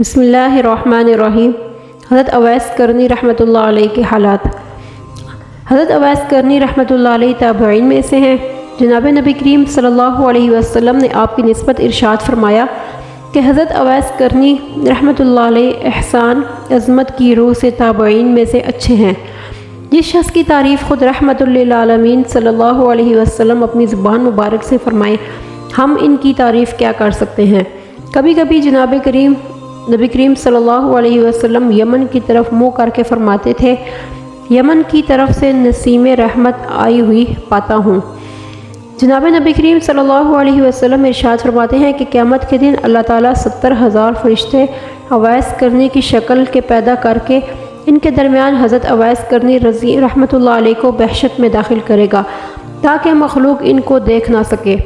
بسم اللہ الرحمن الرحیم۔ حضرت اویس کرنی رحمۃ اللہ علیہ کے حالات۔ حضرت اویس کرنی رحمۃ اللہ علیہ تابعین میں سے ہیں۔ جناب نبی کریم صلی اللہ علیہ وسلم نے آپ کی نسبت ارشاد فرمایا کہ حضرت اویس کرنی رحمۃ اللہ علیہ احسان عظمت کی روح سے تابعین میں سے اچھے ہیں۔ جس شخص کی تعریف خود رحمت للعالمین صلی اللہ علیہ وسلم اپنی زبان مبارک سے فرمائیں، ہم ان کی تعریف کیا کر سکتے ہیں۔ کبھی کبھی نبی کریم صلی اللہ علیہ وسلم یمن کی طرف منہ کر کے فرماتے تھے، یمن کی طرف سے نسیم رحمت آئی ہوئی پاتا ہوں۔ جناب نبی کریم صلی اللہ علیہ وسلم ارشاد فرماتے ہیں کہ قیامت کے دن اللہ تعالیٰ 70,000 فرشتے اویس کرنی کی شکل کے پیدا کر کے ان کے درمیان حضرت اویس کرنی رضی رحمۃ اللہ علیہ کو وحشت میں داخل کرے گا تاکہ مخلوق ان کو دیکھ نہ سکے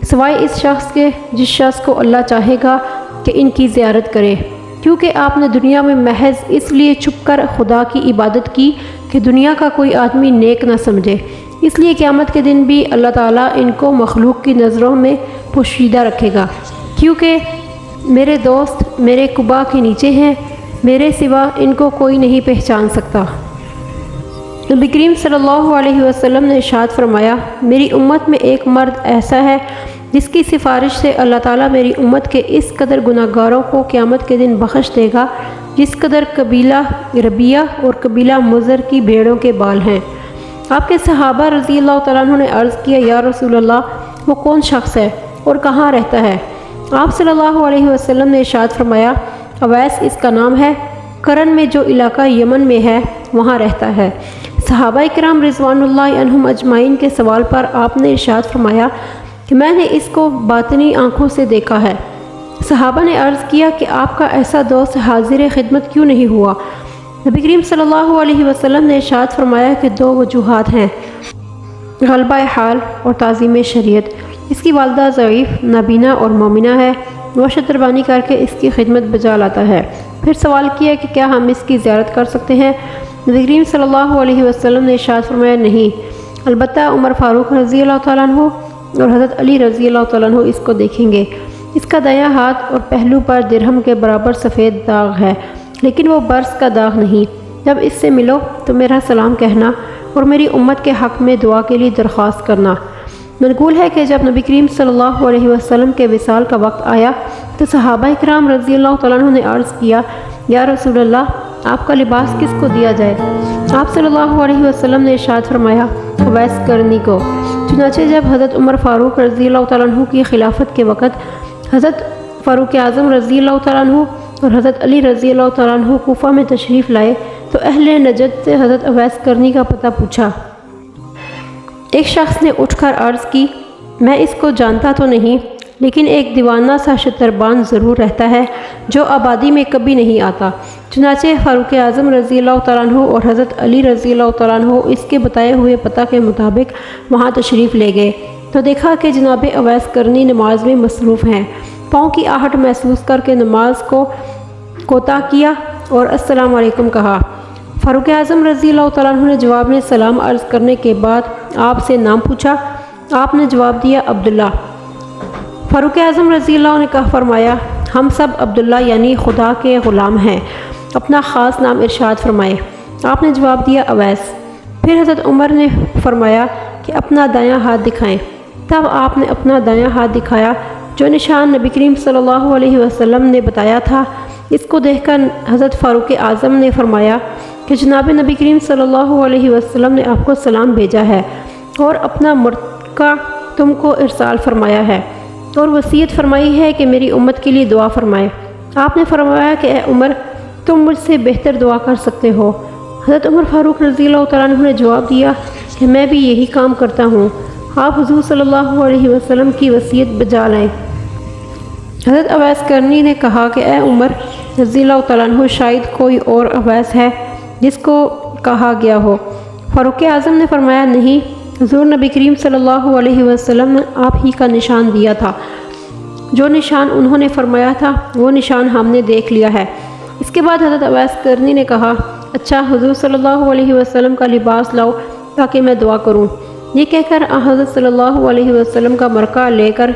سوائے اس شخص کے جس شخص کو اللہ چاہے گا کہ ان کی زیارت کرے، کیونکہ آپ نے دنیا میں محض اس لیے چھپ کر خدا کی عبادت کی کہ دنیا کا کوئی آدمی نیک نہ سمجھے، اس لیے قیامت کے دن بھی اللہ تعالیٰ ان کو مخلوق کی نظروں میں پوشیدہ رکھے گا، کیونکہ میرے دوست میرے قبا کے نیچے ہیں، میرے سوا ان کو کوئی نہیں پہچان سکتا۔ نبی کریم صلی اللہ علیہ وسلم نے ارشاد فرمایا، میری امت میں ایک مرد ایسا ہے جس کی سفارش سے اللہ تعالیٰ میری امت کے اس قدر گناہ گاروں کو قیامت کے دن بخش دے گا جس قدر قبیلہ ربیہ اور قبیلہ مضر کی بھیڑوں کے بال ہیں۔ آپ کے صحابہ رضی اللہ تعالیٰ عنہ نے عرض کیا، یا رسول اللہ وہ کون شخص ہے اور کہاں رہتا ہے؟ آپ صلی اللہ علیہ وسلم نے ارشاد فرمایا، اویس اس کا نام ہے، کرن میں جو علاقہ یمن میں ہے وہاں رہتا ہے۔ صحابہ کرام رضوان اللہ عنہم اجمعین کے سوال پر آپ نے ارشاد فرمایا کہ میں نے اس کو باطنی آنکھوں سے دیکھا ہے۔ صحابہ نے عرض کیا کہ آپ کا ایسا دوست حاضر خدمت کیوں نہیں ہوا؟ نبی کریم صلی اللہ علیہ وسلم نے ارشاد فرمایا کہ دو وجوہات ہیں، غلبہ حال اور تعظیم شریعت۔ اس کی والدہ ضعیف نابینا اور مومنہ ہے، وہ شتربانی کر کے اس کی خدمت بجا لاتا ہے۔ پھر سوال کیا کہ کیا ہم اس کی زیارت کر سکتے ہیں؟ نبی کریم صلی اللہ علیہ وسلم نے ارشاد فرمایا، نہیں، البتہ عمر فاروق رضی اللہ تعالیٰ عنہ اور حضرت علی رضی اللہ تعالیٰ عنہ اس کو دیکھیں گے۔ اس کا دایاں ہاتھ اور پہلو پر درہم کے برابر سفید داغ ہے، لیکن وہ برس کا داغ نہیں۔ جب اس سے ملو تو میرا سلام کہنا اور میری امت کے حق میں دعا کے لیے درخواست کرنا۔ منقول ہے کہ جب نبی کریم صلی اللہ علیہ وسلم کے وصال کا وقت آیا تو صحابہ کرام رضی اللہ تعالیٰ عنہ نے عرض کیا، یا رسول اللہ آپ کا لباس کس کو دیا جائے؟ آپ صلی اللہ علیہ وسلم نے ارشاد فرمایا، اویس کرنی کو۔ چنانچہ جب حضرت عمر فاروق رضی اللہ تعالیٰ عنہ کی خلافت کے وقت حضرت فاروق اعظم رضی اللہ تعالیٰ عنہ اور حضرت علی رضی اللہ تعالیٰ عنہ کوفہ میں تشریف لائے تو اہل نجد سے حضرت اویس کرنی کا پتہ پوچھا۔ ایک شخص نے اٹھ کر عرض کی، میں اس کو جانتا تو نہیں، لیکن ایک دیوانہ سا شتربان ضرور رہتا ہے جو آبادی میں کبھی نہیں آتا۔ چنانچہ فاروق اعظم رضی اللہ تعالیٰ عنہ اور حضرت علی رضی اللہ تعالیٰ عنہ اس کے بتائے ہوئے پتہ کے مطابق وہاں تشریف لے گئے تو دیکھا کہ جناب اویس کرنی نماز میں مصروف ہیں۔ پاؤں کی آہٹ محسوس کر کے نماز کو کوتاہ کیا اور السلام علیکم کہا۔ فاروق اعظم رضی اللہ تعالیٰ عنہ نے جواب میں سلام عرض کرنے کے بعد آپ سے نام پوچھا۔ آپ نے جواب دیا، عبداللہ۔ فاروق اعظم رضی اللہ نے کہا فرمایا، ہم سب عبداللہ یعنی خدا کے غلام ہیں، اپنا خاص نام ارشاد فرمائے۔ آپ نے جواب دیا، اویس۔ پھر حضرت عمر نے فرمایا کہ اپنا دایاں ہاتھ دکھائیں۔ تب آپ نے اپنا دایاں ہاتھ دکھایا، جو نشان نبی کریم صلی اللہ علیہ وسلم نے بتایا تھا۔ اس کو دیکھ کر حضرت فاروق اعظم نے فرمایا کہ جناب نبی کریم صلی اللہ علیہ وسلم نے آپ کو سلام بھیجا ہے اور اپنا مرتقہ تم کو ارسال فرمایا ہے اور وصیت فرمائی ہے کہ میری امت کے لیے دعا فرمائے۔ آپ نے فرمایا کہ اے عمر، تم مجھ سے بہتر دعا کر سکتے ہو۔ حضرت عمر فاروق رضی اللہ تعالیٰ عنہ نے جواب دیا کہ میں بھی یہی کام کرتا ہوں۔ آپ حضور صلی اللہ علیہ وسلم کی وصیت بجا لائیں۔ حضرت اویس کرنی نے کہا کہ اے عمر رضی اللہ تعالیٰ عنہ، شاید کوئی اور اویس ہے جس کو کہا گیا ہو۔ فاروق اعظم نے فرمایا، نہیں، حضور نبی کریم صلی اللہ علیہ وسلم نے آپ ہی کا نشان دیا تھا، جو نشان انہوں نے فرمایا تھا وہ نشان ہم نے دیکھ لیا ہے۔ اس کے بعد حضرت اویس کرنی نے کہا، اچھا حضور صلی اللہ علیہ وسلم کا لباس لاؤ تاکہ میں دعا کروں۔ یہ کہہ کر حضرت صلی اللہ علیہ وسلم کا مرقع لے کر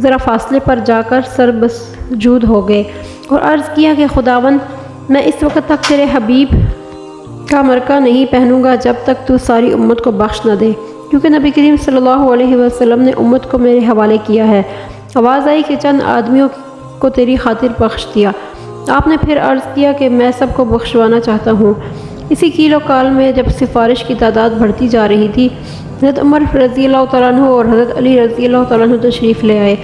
ذرا فاصلے پر جا کر سر بسجود ہو گئے اور عرض کیا کہ خداوند میں اس وقت تک تیرے حبیب کا مرکہ نہیں پہنوں گا جب تک تو ساری امت کو بخش نہ دے، کیونکہ نبی کریم صلی اللہ علیہ وسلم نے امت کو میرے حوالے کیا ہے۔ آواز آئی کہ چند آدمیوں کو تیری خاطر بخش دیا۔ آپ نے پھر عرض کیا کہ میں سب کو بخشوانا چاہتا ہوں۔ اسی کیلو کال میں جب سفارش کی تعداد بڑھتی جا رہی تھی، حضرت عمر رضی اللہ تعالیٰ عنہ اور حضرت علی رضی اللہ تعالیٰ عنہ تشریف لے آئے۔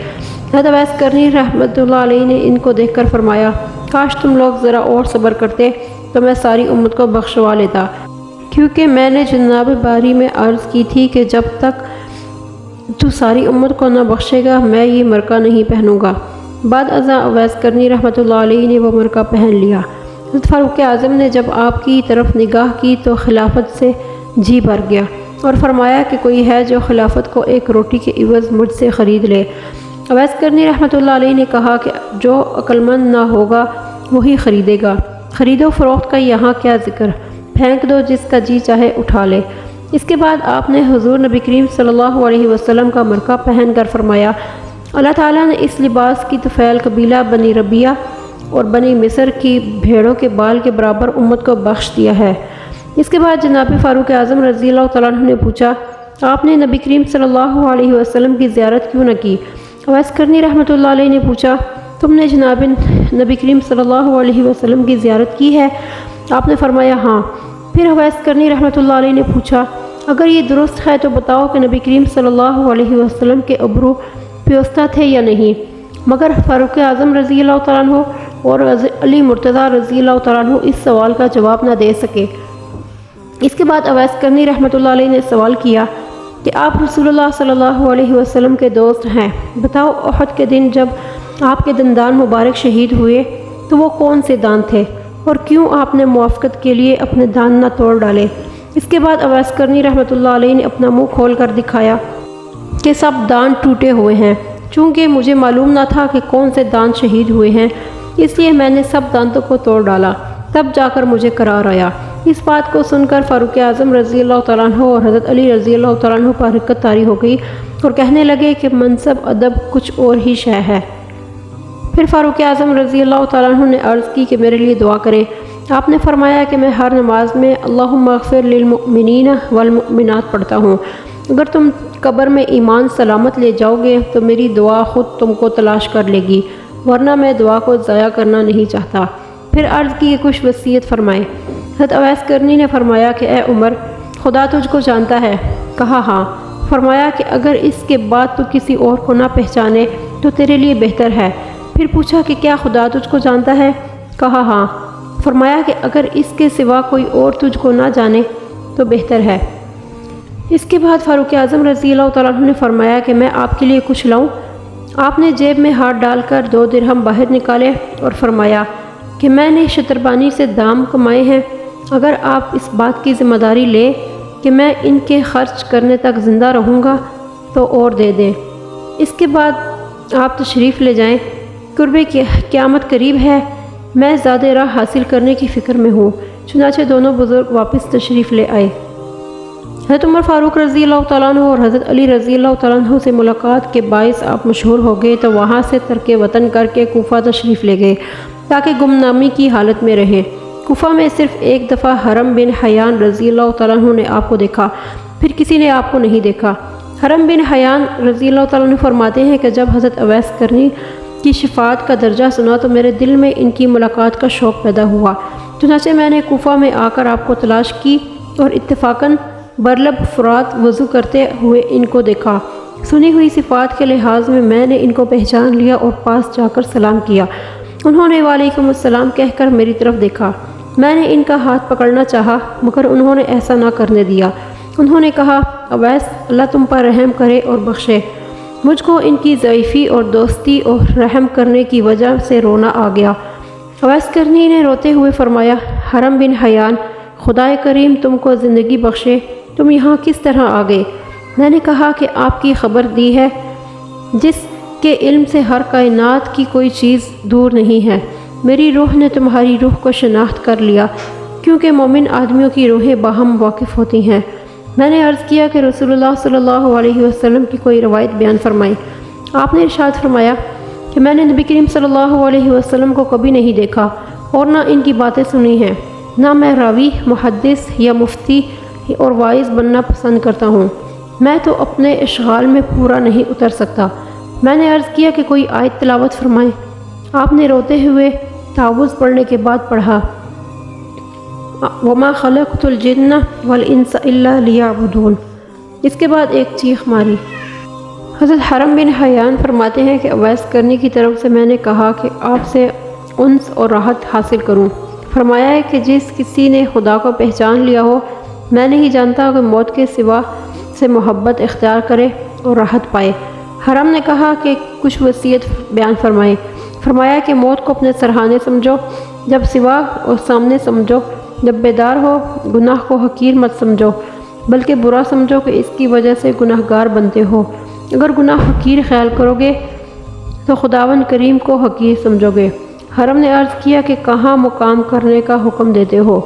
حضرت اویس کرنی رحمۃ اللہ علیہ نے ان کو دیکھ کر فرمایا، کاش تم لوگ ذرا اور صبر کرتے تو میں ساری امت کو بخشوا لیتا، کیونکہ میں نے جناب باری میں عرض کی تھی کہ جب تک تو ساری امت کو نہ بخشے گا میں یہ مرکہ نہیں پہنوں گا۔ بعد ازاں اویس کرنی رحمۃ اللہ علیہ نے وہ مرکہ پہن لیا۔ حضرت فاروق اعظم نے جب آپ کی طرف نگاہ کی تو خلافت سے جی بھر گیا اور فرمایا کہ کوئی ہے جو خلافت کو ایک روٹی کے عوض مجھ سے خرید لے۔ اویس کرنی رحمۃ اللہ علیہ نے کہا کہ جو عقلمند نہ ہوگا وہی خریدے گا، خرید و فروخت کا یہاں کیا ذکر، پھینک دو، جس کا جی چاہے اٹھا لے۔ اس کے بعد آپ نے حضور نبی کریم صلی اللہ علیہ وسلم کا مرکہ پہن کر فرمایا، اللہ تعالیٰ نے اس لباس کی طفیل قبیلہ بنی ربیہ اور بنی مصر کی بھیڑوں کے بال کے برابر امت کو بخش دیا ہے۔ اس کے بعد جناب فاروق اعظم رضی اللہ تعالیٰ عنہ نے پوچھا، آپ نے نبی کریم صلی اللہ علیہ وسلم کی زیارت کیوں نہ کی؟ اویس کرنی رحمۃ اللہ علیہ نے پوچھا، تم نے جناب نبی کریم صلی اللہ علیہ وسلم کی زیارت کی ہے؟ آپ نے فرمایا ہاں۔ پھر اویس کرنی رحمۃ اللہ علیہ نے پوچھا، اگر یہ درست ہے تو بتاؤ کہ نبی کریم صلی اللہ علیہ وسلم کے ابرو پیوستہ تھے یا نہیں؟ مگر فاروق اعظم رضی اللہ تعالیٰ عنہ اور علی مرتضیٰ رضی اللہ تعالیٰ عنہ اس سوال کا جواب نہ دے سکے۔ اس کے بعد اویس کرنی رحمۃ اللہ علیہ نے سوال کیا کہ آپ رسول اللہ صلی اللہ علیہ وسلم کے دوست ہیں، بتاؤ احد کے دن جب آپ کے دندان مبارک شہید ہوئے تو وہ کون سے دان تھے اور کیوں آپ نے موافقت کے لیے اپنے دان نہ توڑ ڈالے؟ اس کے بعد اویس کرنی رحمۃ اللہ علیہ نے اپنا منہ کھول کر دکھایا کہ سب دان ٹوٹے ہوئے ہیں، چونکہ مجھے معلوم نہ تھا کہ کون سے دان شہید ہوئے ہیں، اس لیے میں نے سب دانتوں کو توڑ ڈالا، تب جا کر مجھے قرار آیا۔ اس بات کو سن کر فاروق اعظم رضی اللہ تعالیٰ عنہ اور حضرت علی رضی اللہ تعالیٰ عنہ پر حرکت طاری ہو گئی اور کہنے لگے کہ منصب ادب کچھ اور ہی شے ہے۔ پھر فاروق اعظم رضی اللہ تعالیٰ عنہ نے عرض کی کہ میرے لیے دعا کریں۔ آپ نے فرمایا کہ میں ہر نماز میں اللہم اغفر للمؤمنین والمؤمنات پڑھتا ہوں۔ اگر تم قبر میں ایمان سلامت لے جاؤ گے تو میری دعا خود تم کو تلاش کر لے گی، ورنہ میں دعا کو ضائع کرنا نہیں چاہتا۔ پھر عرض کی کہ کچھ وصیت فرمائے۔ حضرت اویس کرنی نے فرمایا کہ اے عمر، خدا تجھ کو جانتا ہے؟ کہا ہاں۔ فرمایا کہ اگر اس کے بعد تو کسی اور کو نہ پہچانے تو تیرے لیے بہتر ہے۔ پھر پوچھا کہ کیا خدا تجھ کو جانتا ہے؟ کہا ہاں۔ فرمایا کہ اگر اس کے سوا کوئی اور تجھ کو نہ جانے تو بہتر ہے۔ اس کے بعد فاروق اعظم رضی اللہ تعالیٰ عنہ نے فرمایا کہ میں آپ کے لیے کچھ لاؤں؟ آپ نے جیب میں ہاتھ ڈال کر 2 درہم باہر نکالے اور فرمایا کہ میں نے شتربانی سے دام کمائے ہیں، اگر آپ اس بات کی ذمہ داری لیں کہ میں ان کے خرچ کرنے تک زندہ رہوں گا تو اور دے دیں۔ اس کے بعد آپ تشریف لے جائیں، قرب قیامت قریب ہے، میں زیادہ راہ حاصل کرنے کی فکر میں ہوں۔ چنانچہ دونوں بزرگ واپس تشریف لے آئے۔ حضرت عمر فاروق رضی اللہ تعالیٰ عنہ اور حضرت علی رضی اللہ تعالیٰ عنہ سے ملاقات کے باعث آپ مشہور ہو گئے تو وہاں سے ترک وطن کر کے کوفہ تشریف لے گئے تاکہ گمنامی کی حالت میں رہیں۔ کوفہ میں صرف ایک دفعہ حرم بن حیان رضی اللہ تعالیٰ عنہ نے آپ کو دیکھا، پھر کسی نے آپ کو نہیں دیکھا۔ حرم بن حیان رضی اللہ تعالیٰ عنہ فرماتے ہیں کہ جب حضرت اویس کرنی کی شفاعت کا درجہ سنا تو میرے دل میں ان کی ملاقات کا شوق پیدا ہوا، چنانچہ میں نے کوفہ میں آ کر آپ کو تلاش کی اور اتفاقاً برلب فرات وضو کرتے ہوئے ان کو دیکھا۔ سنی ہوئی صفات کے لحاظ میں نے ان کو پہچان لیا اور پاس جا کر سلام کیا۔ انہوں نے وعلیکم السلام کہہ کر میری طرف دیکھا۔ میں نے ان کا ہاتھ پکڑنا چاہا مگر انہوں نے ایسا نہ کرنے دیا۔ انہوں نے کہا، اویس، اللہ تم پر رحم کرے اور بخشے۔ مجھ کو ان کی ضعیفی اور دوستی اور رحم کرنے کی وجہ سے رونا آ گیا۔ اویس کرنی نے روتے ہوئے فرمایا، حرم بن حیان، خدا کریم تم کو زندگی بخشے، تم یہاں کس طرح آ گئے؟ میں نے کہا کہ آپ کی خبر دی ہے جس کے علم سے ہر کائنات کی کوئی چیز دور نہیں ہے۔ میری روح نے تمہاری روح کو شناخت کر لیا، کیونکہ مومن آدمیوں کی روحیں باہم واقف ہوتی ہیں۔ میں نے عرض کیا کہ رسول اللہ صلی اللہ علیہ وسلم کی کوئی روایت بیان فرمائی۔ آپ نے ارشاد فرمایا کہ میں نے نبی کریم صلی اللہ علیہ وسلم کو کبھی نہیں دیکھا اور نہ ان کی باتیں سنی ہیں، نہ میں راوی، محدث یا مفتی اور واعظ بننا پسند کرتا ہوں، میں تو اپنے اشغال میں پورا نہیں اتر سکتا۔ میں نے عرض کیا کہ کوئی آیت تلاوت فرمائیں۔ آپ نے روتے ہوئے تعوذ پڑھنے کے بعد پڑھا، وَمَا خَلَقْتُ الْجِنَّ وَالْإِنسَ إِلَّا لِيَعْبُدُونَ۔ اس کے بعد ایک چیخ ماری۔ حضرت حرم بن حیان فرماتے ہیں کہ اویس کرنی کی طرف سے میں نے کہا کہ آپ سے انس اور راحت حاصل کروں۔ فرمایا ہے کہ جس کسی نے خدا کو پہچان لیا ہو، میں نہیں جانتا کہ موت کے سوا سے محبت اختیار کرے اور راحت پائے۔ حرم نے کہا کہ کچھ وصیت بیان فرمائے۔ فرمایا کہ موت کو اپنے سرہانے سمجھو، جب سوا اور سامنے سمجھو، جب بیدار ہو گناہ کو حقیر مت سمجھو بلکہ برا سمجھو کہ اس کی وجہ سے گناہ گار بنتے ہو۔ اگر گناہ حقیر خیال کرو گے تو خداوند کریم کو حقیر سمجھو گے۔ حرم نے عرض کیا کہ کہاں مقام کرنے کا حکم دیتے ہو؟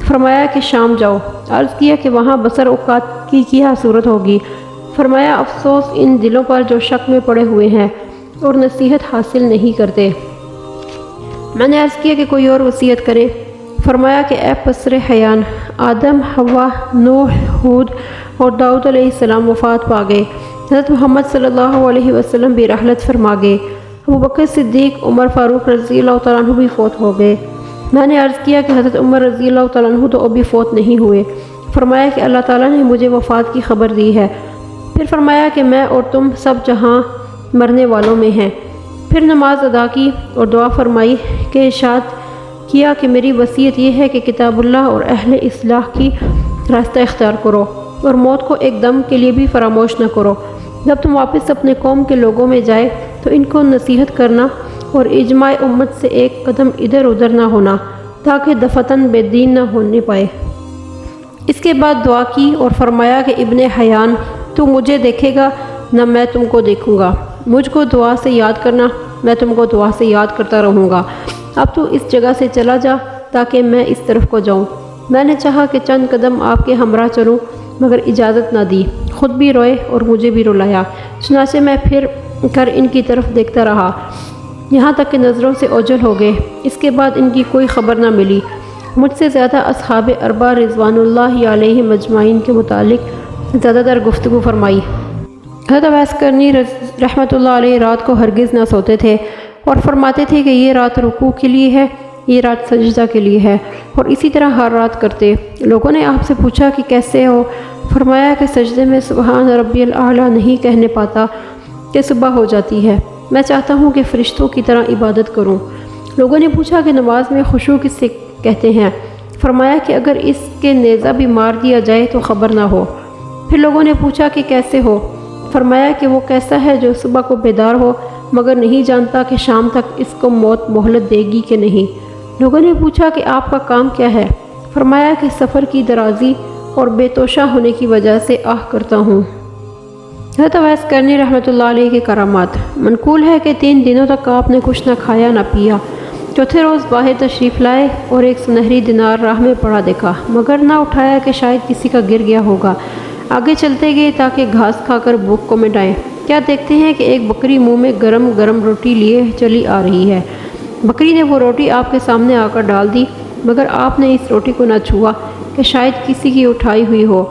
فرمایا کہ شام جاؤ۔ عرض کیا کہ وہاں بسر اوقات کی کیا صورت ہوگی؟ فرمایا افسوس ان دلوں پر جو شک میں پڑے ہوئے ہیں اور نصیحت حاصل نہیں کرتے۔ میں نے عرض کیا کہ کوئی اور وصیت کرے۔ فرمایا کہ اے پسر حیان، آدم، حوا، نوح، ہود اور داؤد علیہ السلام وفات پا گئے۔ حضرت محمد صلی اللہ علیہ وسلم بھی رحلت فرما گئے۔ ابوبکر صدیق، عمر فاروق رضی اللہ تعالیٰ عنہ بھی فوت ہو گئے۔ میں نے عرض کیا کہ حضرت عمر رضی اللہ تعالیٰ عنہ تو ابھی فوت نہیں ہوئے۔ فرمایا کہ اللہ تعالیٰ نے مجھے وفات کی خبر دی ہے۔ پھر فرمایا کہ میں اور تم سب جہاں مرنے والوں میں ہیں۔ پھر نماز ادا کی اور دعا فرمائی کہ ارشاد کیا کہ میری وصیت یہ ہے کہ کتاب اللہ اور اہل اصلاح کی راستہ اختیار کرو اور موت کو ایک دم کے لیے بھی فراموش نہ کرو۔ جب تم واپس اپنے قوم کے لوگوں میں جائے تو ان کو نصیحت کرنا اور اجماع امت سے ایک قدم ادھر ادھر نہ ہونا تاکہ دفتن بے دین نہ ہونے پائے۔ اس کے بعد دعا کی اور فرمایا کہ ابن حیان، تو مجھے دیکھے گا نہ میں تم کو دیکھوں گا۔ مجھ کو دعا سے یاد کرنا، میں تم کو دعا سے یاد کرتا رہوں گا۔ اب تو اس جگہ سے چلا جا تاکہ میں اس طرف کو جاؤں۔ میں نے چاہا کہ چند قدم آپ کے ہمراہ چلوں مگر اجازت نہ دی، خود بھی روئے اور مجھے بھی رلایا۔ چنانچہ میں پھر کر ان کی طرف دیکھتا رہا یہاں تک کہ نظروں سے اوجھل ہو گئے۔ اس کے بعد ان کی کوئی خبر نہ ملی۔ مجھ سے زیادہ اصحاب اربع رضوان اللہ علیہ مجمعین کے متعلق زیادہ تر گفتگو فرمائی۔ حضرت اویس کرنی رحمۃ اللہ علیہ رات کو ہرگز نہ سوتے تھے اور فرماتے تھے کہ یہ رات رکوع کے لیے ہے، یہ رات سجدہ کے لیے ہے، اور اسی طرح ہر رات کرتے۔ لوگوں نے آپ سے پوچھا کہ کیسے ہو؟ فرمایا کہ سجدے میں سبحان ربی الاعلیٰ نہیں کہنے پاتا کہ صبح ہو جاتی ہے۔ میں چاہتا ہوں کہ فرشتوں کی طرح عبادت کروں۔ لوگوں نے پوچھا کہ نماز میں خشوع کس سے کہتے ہیں؟ فرمایا کہ اگر اس کے نیزہ بھی مار دیا جائے تو خبر نہ ہو۔ پھر لوگوں نے پوچھا کہ کیسے ہو؟ فرمایا کہ وہ کیسا ہے جو صبح کو بیدار ہو مگر نہیں جانتا کہ شام تک اس کو موت مہلت دے گی کہ نہیں۔ لوگوں نے پوچھا کہ آپ کا کام کیا ہے؟ فرمایا کہ سفر کی درازی اور بے توشہ ہونے کی وجہ سے آہ کرتا ہوں۔ حضرت اویس کرنی رحمۃ اللہ علیہ کے کرامات۔ منقول ہے کہ 3 دنوں تک آپ نے کچھ نہ کھایا نہ پیا۔ چوتھے روز باہر تشریف لائے اور ایک سنہری دینار راہ میں پڑا دیکھا مگر نہ اٹھایا کہ شاید کسی کا گر گیا ہوگا۔ آگے چلتے گئے تاکہ گھاس کھا کر بھوک کو مٹائیں۔ کیا دیکھتے ہیں کہ ایک بکری منہ میں گرم گرم روٹی لیے چلی آ رہی ہے۔ بکری نے وہ روٹی آپ کے سامنے آ کر ڈال دی مگر آپ نے اس روٹی کو نہ چھوا کہ شاید کسی کی اٹھائی ہوئی ہو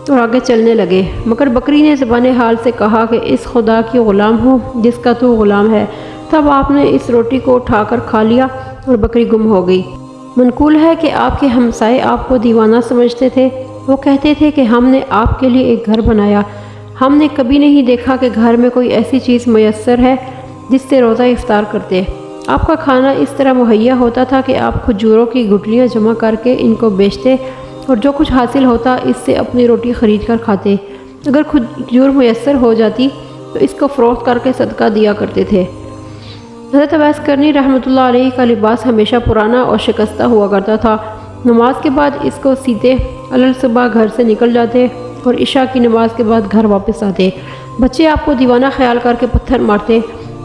اور آگے چلنے لگے، مگر بکری نے زبان حال سے کہا کہ اس خدا کی غلام ہوں جس کا تو غلام ہے۔ تب آپ نے اس روٹی کو اٹھا کر کھا لیا اور بکری گم ہو گئی۔ منقول ہے کہ آپ کے ہمسائے آپ کو دیوانہ سمجھتے تھے۔ وہ کہتے تھے کہ ہم نے آپ کے لیے ایک گھر بنایا، ہم نے کبھی نہیں دیکھا کہ گھر میں کوئی ایسی چیز میسر ہے جس سے روزہ افطار کرتے۔ آپ کا کھانا اس طرح مہیا ہوتا تھا کہ آپ کھجوروں کی گٹلیاں جمع کر کے ان کو بیچتے اور جو کچھ حاصل ہوتا اس سے اپنی روٹی خرید کر کھاتے۔ اگر کھجور میسر ہو جاتی تو اس کو فروخت کر کے صدقہ دیا کرتے تھے۔ حضرت اویس کرنی رحمۃ اللہ علیہ کا لباس ہمیشہ پرانا اور شکستہ ہوا کرتا تھا۔ نماز کے بعد اس کو سیتے صبح گھر سے نکل جاتے اور عشاء کی نماز کے بعد گھر واپس آتے۔ بچے آپ کو دیوانہ خیال کر کے پتھر مارتے۔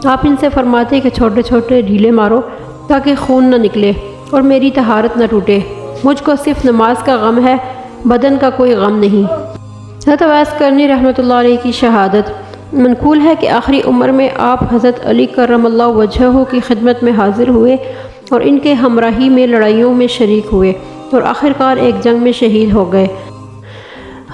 آپ ان سے فرماتے کہ چھوٹے چھوٹے ڈھیلے مارو تاکہ خون نہ نکلے اور میری طہارت نہ ٹوٹے۔ مجھ کو صرف نماز کا غم ہے، بدن کا کوئی غم نہیں۔ حضرت اویس کرنی رحمۃ اللہ علیہ کی شہادت۔ منقول ہے کہ آخری عمر میں آپ حضرت علی کرم اللہ وجہہ کی خدمت میں حاضر ہوئے اور ان کے ہمراہی میں لڑائیوں میں شریک ہوئے اور آخرکار ایک جنگ میں شہید ہو گئے۔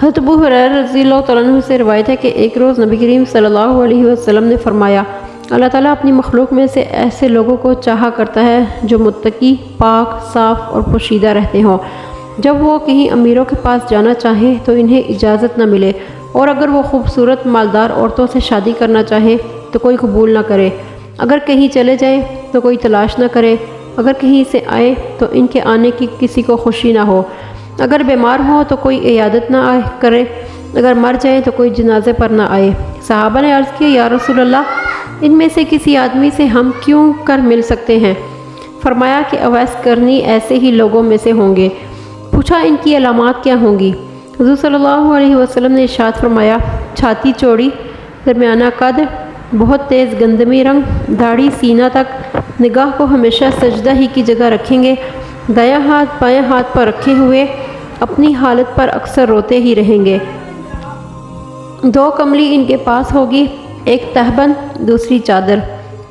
حضرت ابو ہریرہ رضی اللہ تعالیٰ عنہ سے روایت ہے کہ ایک روز نبی کریم صلی اللہ علیہ وسلم نے فرمایا، اللہ تعالیٰ اپنی مخلوق میں سے ایسے لوگوں کو چاہا کرتا ہے جو متقی، پاک، صاف اور پوشیدہ رہتے ہوں۔ جب وہ کہیں امیروں کے پاس جانا چاہیں تو انہیں اجازت نہ ملے، اور اگر وہ خوبصورت مالدار عورتوں سے شادی کرنا چاہیں تو کوئی قبول نہ کرے۔ اگر کہیں چلے جائیں تو کوئی تلاش نہ کرے۔ اگر کہیں سے آئیں تو ان کے آنے کی کسی کو خوشی نہ ہو۔ اگر بیمار ہوں تو کوئی عیادت نہ کرے۔ اگر مر جائیں تو کوئی جنازے پر نہ آئے۔ صحابہ نے عرض کیا، یا رسول اللہ، ان میں سے کسی آدمی سے ہم کیوں کر مل سکتے ہیں؟ فرمایا کہ اویس کرنی ایسے ہی لوگوں میں سے ہوں گے۔ پوچھا ان کی علامات کیا ہوں گی؟ حضور صلی اللہ علیہ وسلم نے ارشاد فرمایا، چھاتی چوڑی، درمیانہ قد، بہت تیز گندمی رنگ، داڑھی سینہ تک، نگاہ کو ہمیشہ سجدہ ہی کی جگہ رکھیں گے، دایاں ہاتھ بائیں ہاتھ پر رکھے ہوئے اپنی حالت پر اکثر روتے ہی رہیں گے۔ 2 کملی ان کے پاس ہوگی، ایک تہبند، دوسری چادر۔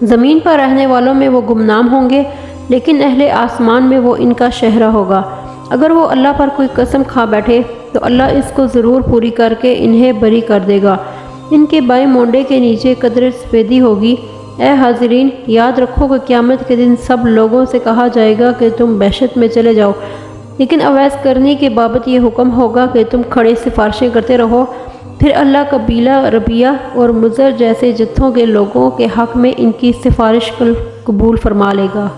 زمین پر رہنے والوں میں وہ گمنام ہوں گے، لیکن اہل آسمان میں وہ ان کا شہرہ ہوگا۔ اگر وہ اللہ پر کوئی قسم کھا بیٹھے تو اللہ اس کو ضرور پوری کر کے انہیں بری کر دے گا۔ ان کے بائیں مونڈے کے نیچے قدر سفیدی ہوگی۔ اے حاضرین، یاد رکھو کہ قیامت کے دن سب لوگوں سے کہا جائے گا کہ تم بہشت میں چلے جاؤ، لیکن اویس کرنی کے بابت یہ حکم ہوگا کہ تم کھڑے سفارشیں کرتے رہو۔ پھر اللہ قبیلہ ربیہ اور مضر جیسے جتھوں کے لوگوں کے حق میں ان کی سفارش قبول فرما لے گا۔